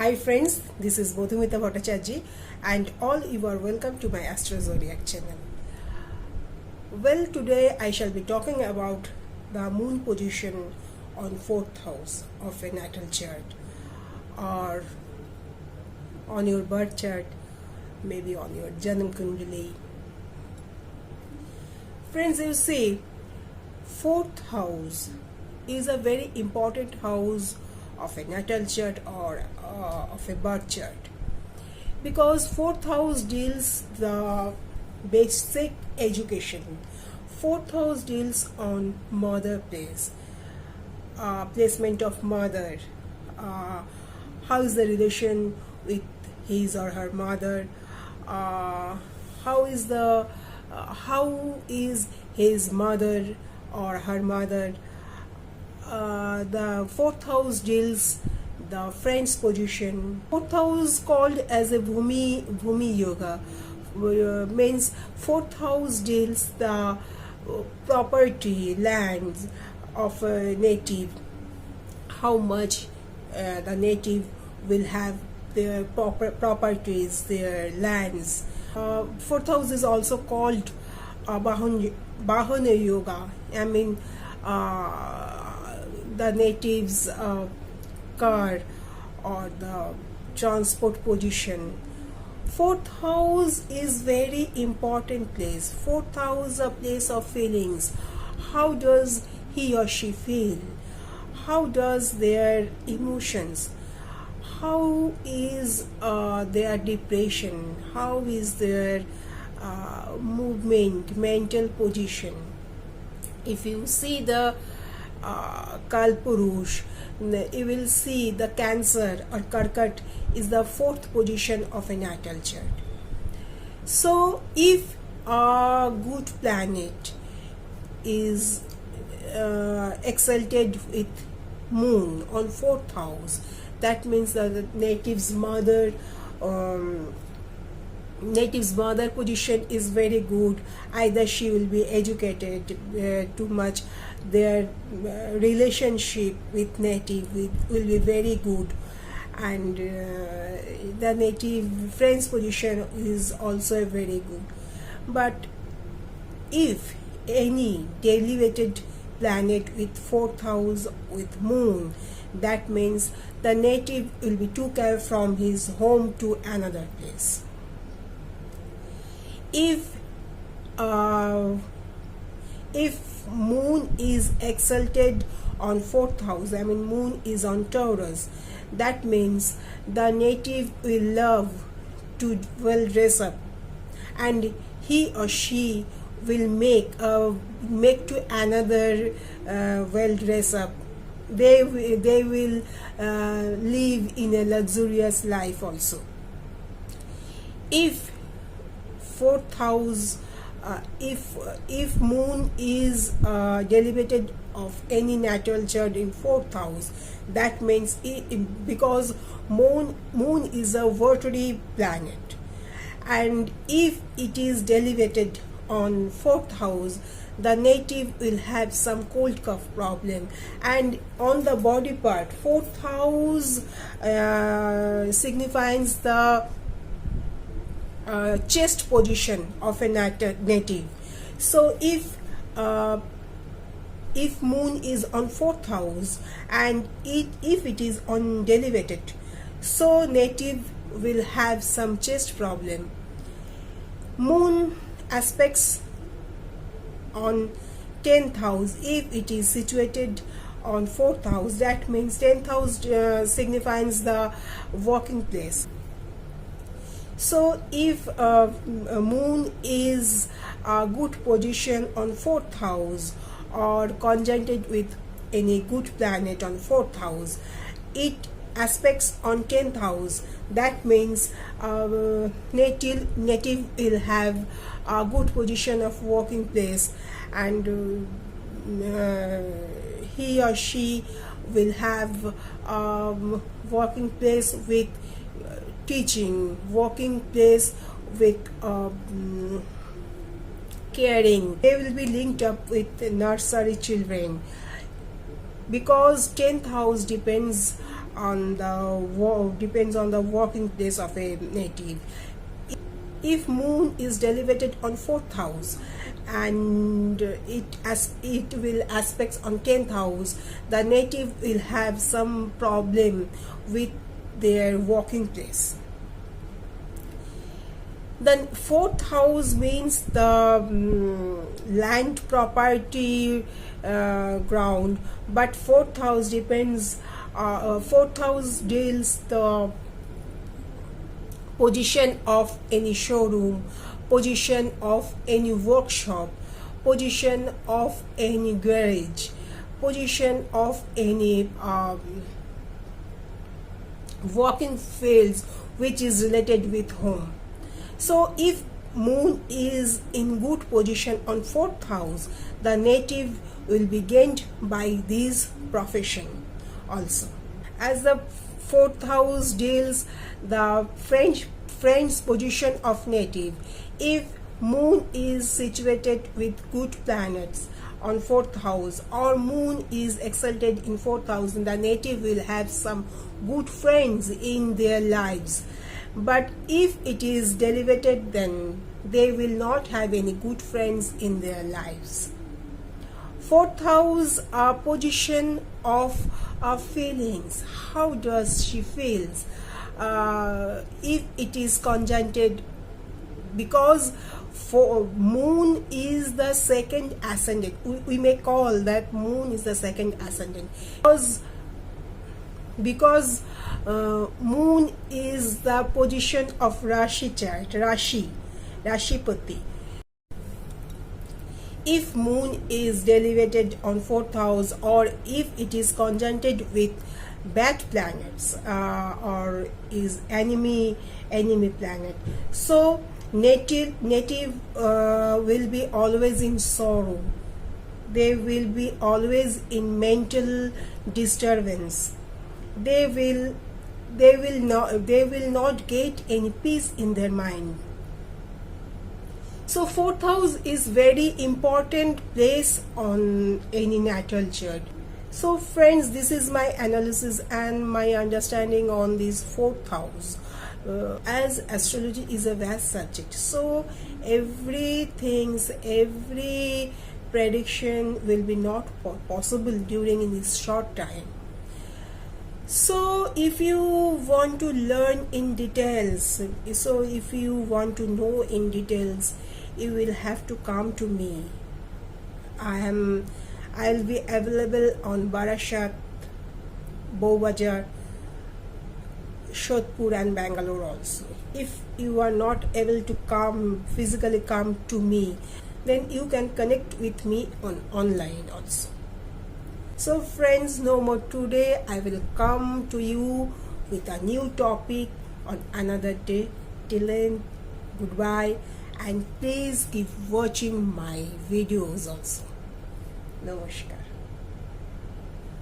Hi friends, this is Bodhumita Bhattacharjee and all you are welcome to my Astro Zodiac channel. Well, today I shall be talking about the moon position on 4th house of a natal chart or on your birth chart, maybe on your Janam Kundali. Friends, you see, 4th house is a very important house of a natal chart or of a birth chart, because 4th house deals the basic education. 4th house deals on mother place, placement of mother, how is the relation with his or her mother, how is his mother or her mother. The 4th house deals the friend's position. 4th house called as a Bhumi Yoga means 4th house deals the property, lands of a native, how much the native will have their properties, their lands. 4th house is also called Bahana Yoga. I mean, the natives' car or the transport position. 4th house is very important place. 4th house a place of feelings. How does he or she feel? How does their emotions? How is their depression? How is their movement, mental position? If you see the Kalpurush, you will see the Cancer or Karkat is the 4th position of a natal chart. So if a good planet is exalted with moon on 4th house, that means that the native's mother position is very good. Either she will be educated too much, their relationship with native will be very good, and the native friend's position is also very good. But if any elevated planet with 4th house with moon, that means the native will be took care from his home to another place. If moon is exalted on 4th house, I mean moon is on Taurus, that means the native will love to well dress up, and he or she will make to another well dress up. They will live in a luxurious life also. If 4th house, if moon is derivative of any natal chart in 4th house, that means because moon is a watery planet, and if it is derivated on 4th house, the native will have some cold cough problem. And on the body part, 4th house signifies the chest position of a native. So if moon is on 4th house and if it is unelevated, so native will have some chest problem. Moon aspects on 10th house, if it is situated on 4th house, that means 10th house signifies the working place. So if moon is a good position on 4th house or conjuncted with any good planet on 4th house, it aspects on 10th house, that means native will have a good position of working place, and he or she will have working place with teaching, working place with caring. They will be linked up with nursery children, because 10th house depends on depends on the working place of a native. If moon is delegated on 4th house and it will aspects on 10th house, the native will have some problem with their working place. Then 4th house means the land property, ground, but 4th house depends, 4th house deals the position of any showroom, position of any workshop, position of any garage, position of any working fields which is related with home. So if moon is in good position on 4th house, the native will be gained by this profession also. As the 4th house deals the friends position of native, if moon is situated with good planets on 4th house or moon is exalted in 4th house, the native will have some good friends in their lives. But if it is delegated, then they will not have any good friends in their lives. 4th house position of feelings. How does she feels? If it is conjuncted, because for moon is the second ascendant, we may call that moon is the second ascendant, because moon is the position of Rashi chart, Rashipati. If moon is delegated on 4th house or if it is conjuncted with bad planets or is enemy planet, so native will be always in sorrow. They will be always in mental disturbance. They will not get any peace in their mind. So 4th house is very important place on any natal chart. So friends, this is my analysis and my understanding on this 4th house. As astrology is a vast subject, so every prediction will be not possible during this short time. So if you want to learn in details, so if you want to know in details, you will have to come to me. I'll be available on Barashat, Bowbazar, Shodhpur and Bangalore also. If you are not able to physically come to me, then you can connect with me online also. So friends, no more today. I will come to you with a new topic on another day. Till then, goodbye, and please keep watching my videos also. Namaskar.